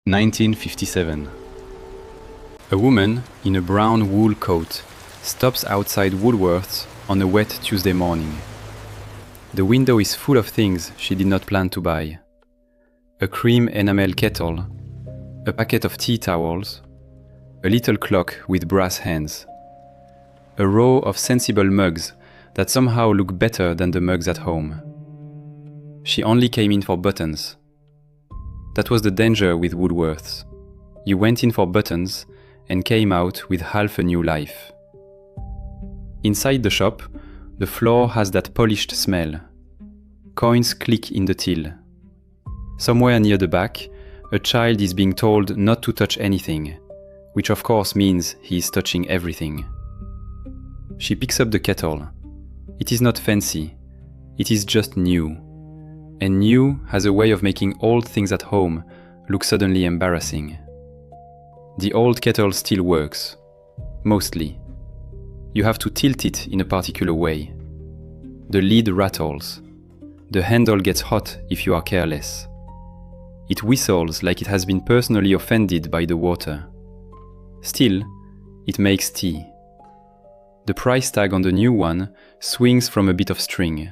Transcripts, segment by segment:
1957. A woman in a brown wool coat stops outside Woolworth's on a wet Tuesday morning. The window is full of things she did not plan to buy. A cream enamel kettle, a packet of tea towels, a little clock with brass hands, a row of sensible mugs that somehow look better than the mugs at home. She only came in for buttons. That was the danger with Woolworths. You went in for buttons and came out with half a new life. Inside the shop, the floor has that polished smell. Coins click in the till. Somewhere near the back, a child is being told not to touch anything, which of course means he is touching everything. She picks up the kettle. It is not fancy. It is just new. And new has a way of making old things at home look suddenly embarrassing. The old kettle still works. Mostly. You have to tilt it in a particular way. The lid rattles. The handle gets hot if you are careless. It whistles like it has been personally offended by the water. Still, it makes tea. The price tag on the new one swings from a bit of string.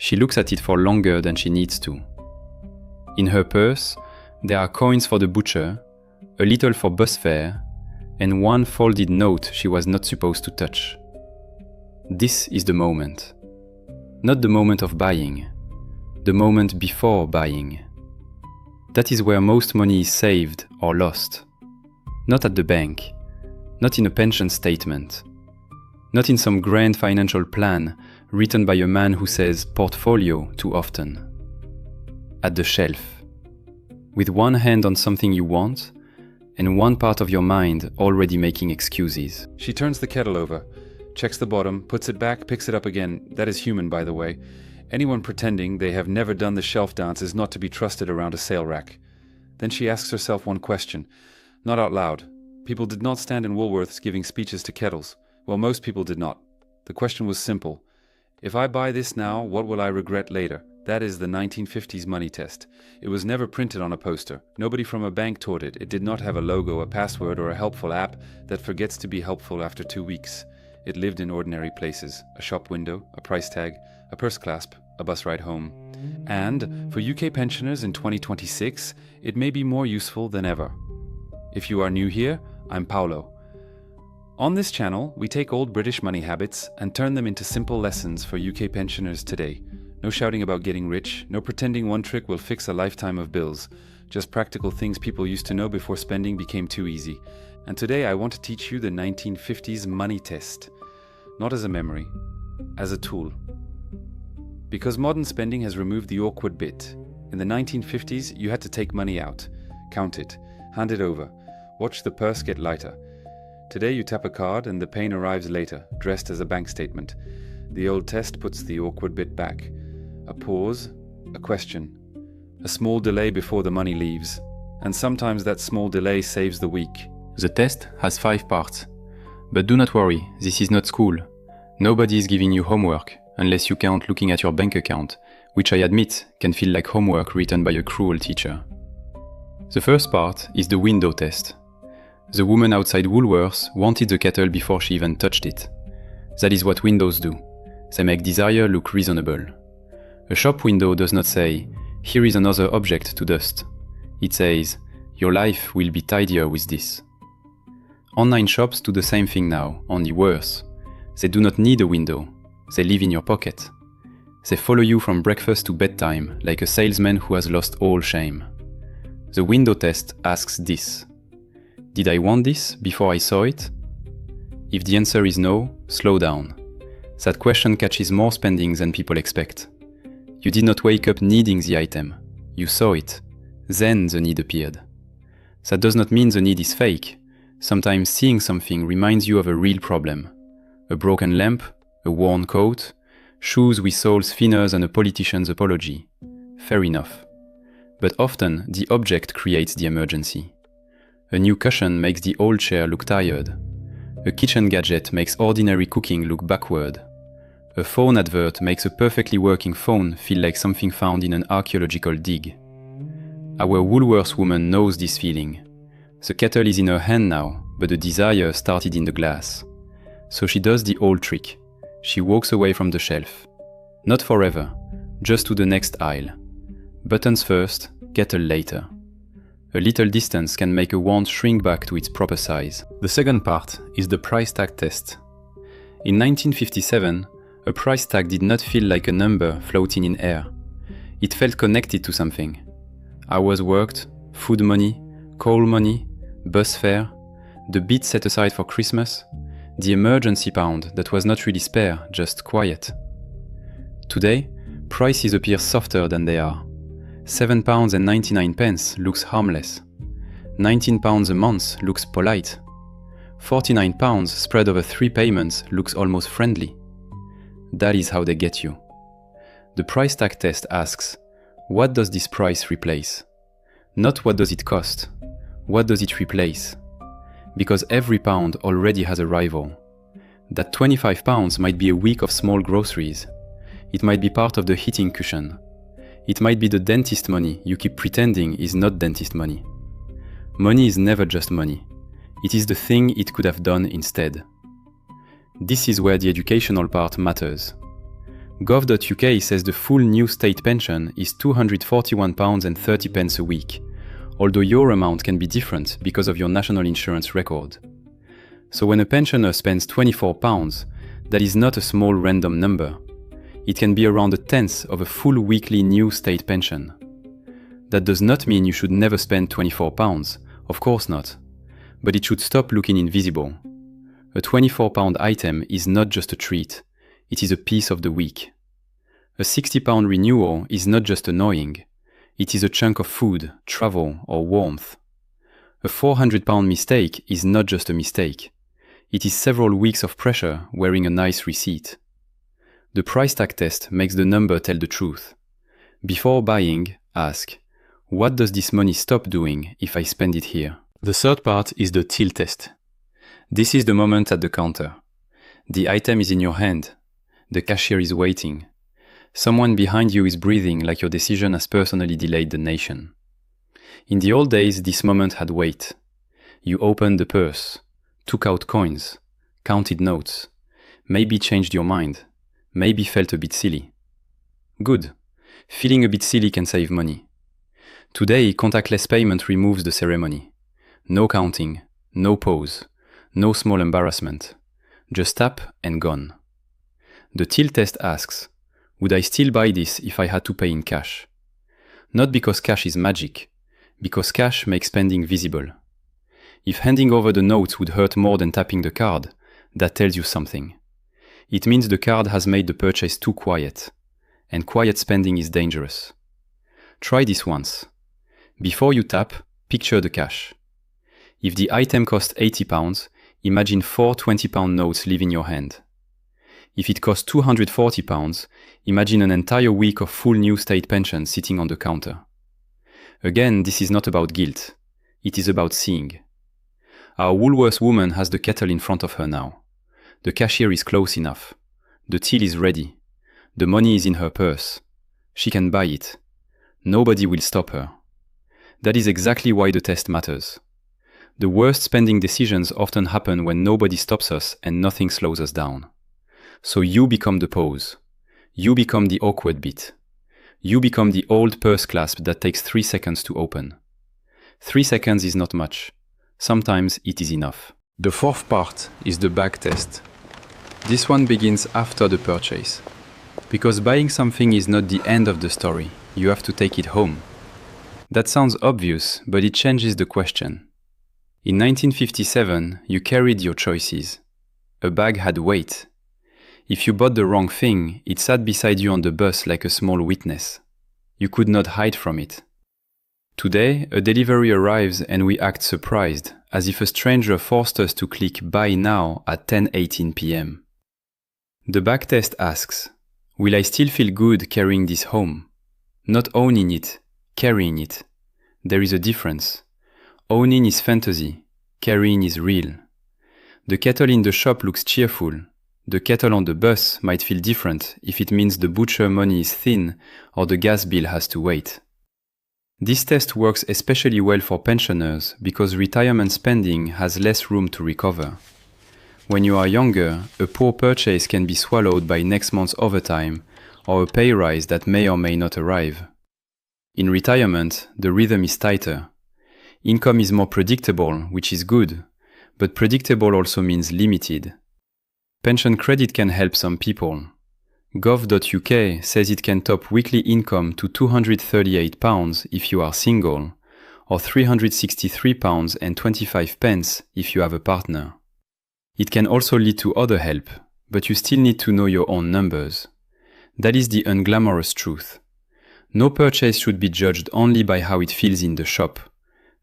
She looks at it for longer than she needs to. In her purse, there are coins for the butcher, a little for bus fare, and one folded note she was not supposed to touch. This is the moment. Not the moment of buying, the moment before buying. That is where most money is saved or lost. Not at the bank, not in a pension statement, not in some grand financial plan written by a man who says portfolio too often. At the shelf. With one hand on something you want, and one part of your mind already making excuses. She turns the kettle over, checks the bottom, puts it back, picks it up again. That is human, by the way. Anyone pretending they have never done the shelf dance is not to be trusted around a sale rack. Then she asks herself one question, not out loud. People did not stand in Woolworths giving speeches to kettles. Well, most people did not. The question was simple. If I buy this now, what will I regret later? That is the 1950s money test. It was never printed on a poster. Nobody from a bank taught it. It did not have a logo, a password, or a helpful app that forgets to be helpful after 2 weeks. It lived in ordinary places. A shop window, a price tag, a purse clasp, a bus ride home. And for UK pensioners in 2026, it may be more useful than ever. If you are new here, I'm Paolo. On this channel, we take old British money habits and turn them into simple lessons for UK pensioners today. No shouting about getting rich, no pretending one trick will fix a lifetime of bills. Just practical things people used to know before spending became too easy. And today I want to teach you the 1950s money test. Not as a memory, as a tool. Because modern spending has removed the awkward bit. In the 1950s, you had to take money out, count it, hand it over, watch the purse get lighter. Today you tap a card and the pain arrives later, dressed as a bank statement. The old test puts the awkward bit back. A pause, a question. A small delay before the money leaves. And sometimes that small delay saves the week. The test has 5 parts. But do not worry, this is not school. Nobody is giving you homework, unless you count looking at your bank account, which I admit can feel like homework written by a cruel teacher. The first part is the window test. The woman outside Woolworths wanted the kettle before she even touched it. That is what windows do. They make desire look reasonable. A shop window does not say, here is another object to dust. It says, your life will be tidier with this. Online shops do the same thing now, only worse. They do not need a window. They live in your pocket. They follow you from breakfast to bedtime, like a salesman who has lost all shame. The window test asks this. Did I want this before I saw it? If the answer is no, slow down. That question catches more spending than people expect. You did not wake up needing the item. You saw it. Then the need appeared. That does not mean the need is fake. Sometimes seeing something reminds you of a real problem. A broken lamp, a worn coat, shoes with soles thinner than a politician's apology. Fair enough. But often the object creates the emergency. A new cushion makes the old chair look tired. A kitchen gadget makes ordinary cooking look backward. A phone advert makes a perfectly working phone feel like something found in an archaeological dig. Our Woolworths woman knows this feeling. The kettle is in her hand now, but the desire started in the glass. So she does the old trick. She walks away from the shelf. Not forever, just to the next aisle. Buttons first, kettle later. A little distance can make a wand shrink back to its proper size. The second part is the price tag test. In 1957, a price tag did not feel like a number floating in air. It felt connected to something. Hours worked, food money, coal money, bus fare, the bit set aside for Christmas, the emergency pound that was not really spare, just quiet. Today, prices appear softer than they are. £7.99 looks harmless. £19 a month looks polite. £49 spread over 3 payments looks almost friendly. That is how they get you. The price tag test asks, what does this price replace? Not what does it cost, what does it replace? Because every pound already has a rival. That £25 might be a week of small groceries. It might be part of the heating cushion. It might be the dentist money you keep pretending is not dentist money. Money is never just money. It is the thing it could have done instead. This is where the educational part matters. Gov.uk says the full new state pension is £241.30 a week, although your amount can be different because of your national insurance record. So when a pensioner spends £24, that is not a small random number. It can be around a tenth of a full weekly new state pension. That does not mean you should never spend £24, of course not. But it should stop looking invisible. A £24 item is not just a treat, it is a piece of the week. A £60 renewal is not just annoying, it is a chunk of food, travel, or warmth. A £400 mistake is not just a mistake, it is several weeks of pressure wearing a nice receipt. The price tag test makes the number tell the truth. Before buying, ask, what does this money stop doing if I spend it here? The third part is the till test. This is the moment at the counter. The item is in your hand. The cashier is waiting. Someone behind you is breathing like your decision has personally delayed the nation. In the old days, this moment had weight. You opened the purse, took out coins, counted notes, maybe changed your mind, maybe felt a bit silly. Good. Feeling a bit silly can save money. Today, contactless payment removes the ceremony. No counting, no pause, no small embarrassment. Just tap and gone. The till test asks, would I still buy this if I had to pay in cash? Not because cash is magic, because cash makes spending visible. If handing over the notes would hurt more than tapping the card, that tells you something. It means the card has made the purchase too quiet, and quiet spending is dangerous. Try this once. Before you tap, picture the cash. If the item costs £80, imagine 4 £20 notes leaving your hand. If it costs £240, imagine an entire week of full new state pension sitting on the counter. Again, this is not about guilt. It is about seeing. Our Woolworths woman has the kettle in front of her now. The cashier is close enough. The till is ready. The money is in her purse. She can buy it. Nobody will stop her. That is exactly why the test matters. The worst spending decisions often happen when nobody stops us and nothing slows us down. So you become the pause. You become the awkward bit. You become the old purse clasp that takes 3 seconds to open. 3 seconds is not much. Sometimes it is enough. The fourth part is the bag test. This one begins after the purchase. Because buying something is not the end of the story. You have to take it home. That sounds obvious, but it changes the question. In 1957, you carried your choices. A bag had weight. If you bought the wrong thing, it sat beside you on the bus like a small witness. You could not hide from it. Today, a delivery arrives and we act surprised, as if a stranger forced us to click Buy Now at 10:18 p.m. The bag test asks, will I still feel good carrying this home? Not owning it, carrying it. There is a difference. Owning is fantasy, carrying is real. The kettle in the shop looks cheerful. The kettle on the bus might feel different if it means the butcher money is thin or the gas bill has to wait. This test works especially well for pensioners because retirement spending has less room to recover. When you are younger, a poor purchase can be swallowed by next month's overtime or a pay rise that may or may not arrive. In retirement, the rhythm is tighter. Income is more predictable, which is good, but predictable also means limited. Pension credit can help some people. Gov.uk says it can top weekly income to £238 if you are single, or £363.25 if you have a partner. It can also lead to other help, but you still need to know your own numbers. That is the unglamorous truth. No purchase should be judged only by how it feels in the shop.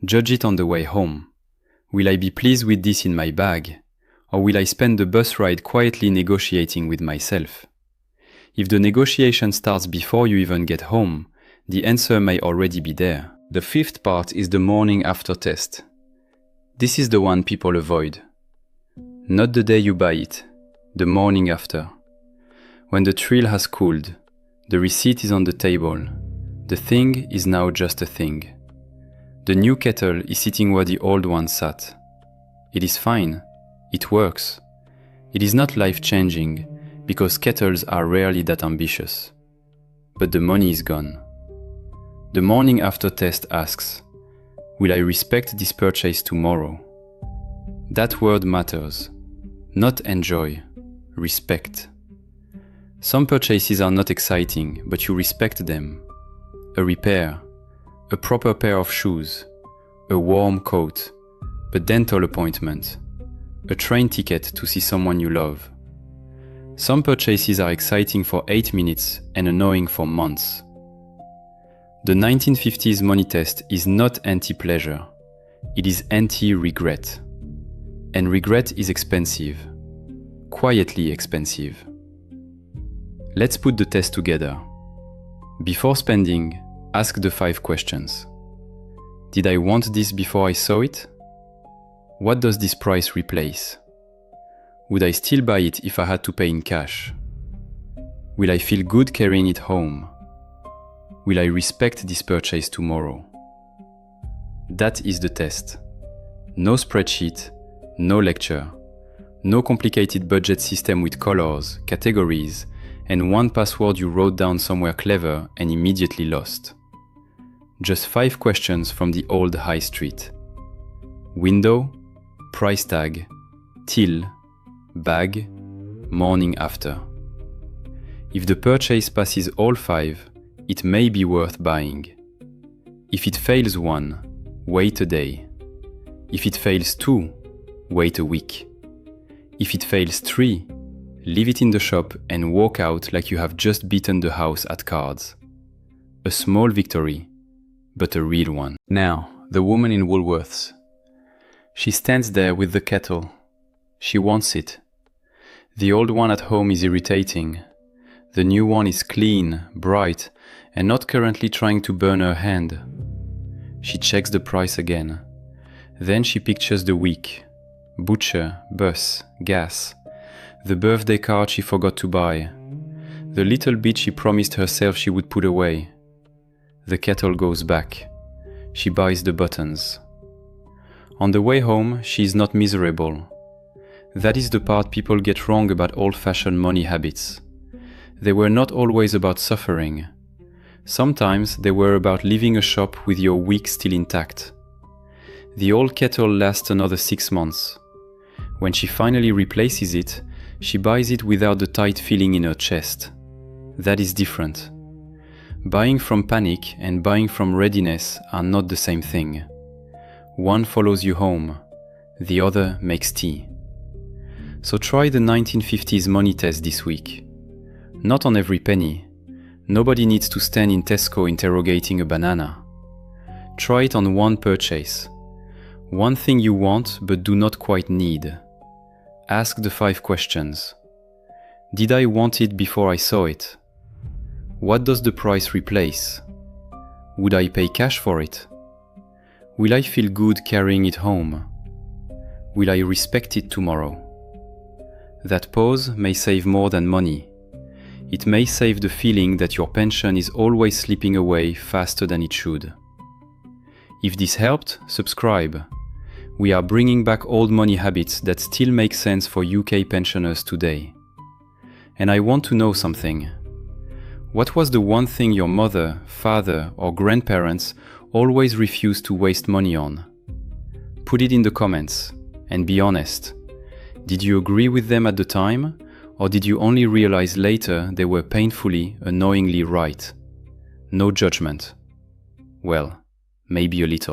Judge it on the way home. Will I be pleased with this in my bag? Or will I spend the bus ride quietly negotiating with myself? If the negotiation starts before you even get home, the answer may already be there. The fifth part is the morning after test. This is the one people avoid. Not the day you buy it, the morning after. When the thrill has cooled, the receipt is on the table, the thing is now just a thing. The new kettle is sitting where the old one sat. It is fine, it works. It is not life-changing, because kettles are rarely that ambitious. But the money is gone. The morning after test asks, will I respect this purchase tomorrow? That word matters. Not enjoy, respect. Some purchases are not exciting, but you respect them. A repair, a proper pair of shoes, a warm coat, a dental appointment, a train ticket to see someone you love. Some purchases are exciting for 8 minutes and annoying for months. The 1950s money test is not anti-pleasure, it is anti-regret. And regret is expensive, quietly expensive. Let's put the test together. Before spending, ask the 5 questions. Did I want this before I saw it? What does this price replace? Would I still buy it if I had to pay in cash? Will I feel good carrying it home? Will I respect this purchase tomorrow? That is the test. No spreadsheet, no lecture, no complicated budget system with colors, categories, and one password you wrote down somewhere clever and immediately lost. Just 5 questions from the old high street. Window, price tag, till, bag, morning after. If the purchase passes all 5, it may be worth buying. If it fails 1, wait a day. If it fails 2, wait a week. If it fails 3, leave it in the shop and walk out like you have just beaten the house at cards. A small victory, but a real one. Now, the woman in Woolworths. She stands there with the kettle. She wants it. The old one at home is irritating. The new one is clean, bright, and not currently trying to burn her hand. She checks the price again. Then she pictures the week. Butcher, bus, gas. The birthday card she forgot to buy. The little bit she promised herself she would put away. The kettle goes back. She buys the buttons. On the way home, she is not miserable. That is the part people get wrong about old-fashioned money habits. They were not always about suffering. Sometimes they were about leaving a shop with your week still intact. The old kettle lasts another 6 months. When she finally replaces it, she buys it without the tight feeling in her chest. That is different. Buying from panic and buying from readiness are not the same thing. One follows you home, the other makes tea. So try the 1950s money test this week. Not on every penny. Nobody needs to stand in Tesco interrogating a banana. Try it on one purchase. One thing you want but do not quite need. Ask the 5 questions. Did I want it before I saw it? What does the price replace? Would I pay cash for it? Will I feel good carrying it home? Will I respect it tomorrow? That pause may save more than money. It may save the feeling that your pension is always slipping away faster than it should. If this helped, subscribe. We are bringing back old money habits that still make sense for UK pensioners today. And I want to know something. What was the one thing your mother, father, or grandparents always refused to waste money on? Put it in the comments, and be honest. Did you agree with them at the time, or did you only realize later they were painfully, annoyingly right? No judgment. Well, maybe a little.